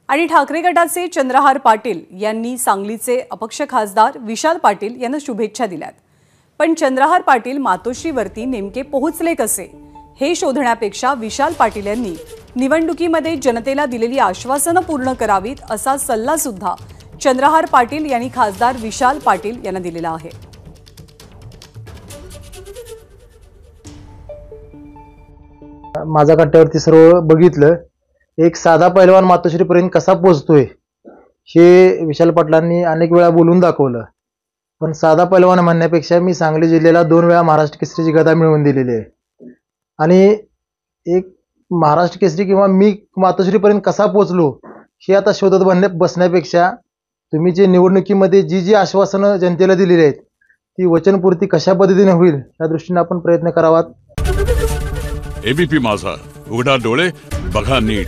आणि ठाकरे गटाचे चंद्रहार पाटील यांनी सांगलीचे अपक्ष खासदार विशाल पाटील यांना शुभेच्छा दिल्यात। पण चंद्रहार पाटील मातोश्रीवरती नेमके पोहोचले कसे हे शोधण्यापेक्षा विशाल पाटील यांनी निवडणुकीमध्ये जनतेला दिलेली आश्वासनं पूर्ण करावीत असा सल्ला सुद्धा चंद्रहार पाटील यांनी खासदार विशाल पाटील यांना दिलेला आहे। माझ्या कट्ट्यावरती सर्व बघितलं, एक साधा पैलवान मातोश्रीपर्यंत कसा पोहोचतोय हे विशाल पाटलांनी अनेक वेळा बोलून दाखवलं। पण साधा पैलवान म्हणण्यापेक्षा मी सांगली जिल्ह्याला 2 वेळा महाराष्ट्र केसरीची गदा मिळवून दिलेली आहे आणि एक महाराष्ट्र केसरी किंवा मी मातोश्रीपर्यंत कसा पोहोचलो हे आता शोधत बसण्यापेक्षा तुम्ही जे निवडणुकीमध्ये जी आश्वासनं जनतेला दिलेली आहेत ती वचनपूर्ती कशा पद्धतीने होईल या दृष्टीने आपण प्रयत्न करावा। एबीपी माझा, उघडा डोळे बघा नीट।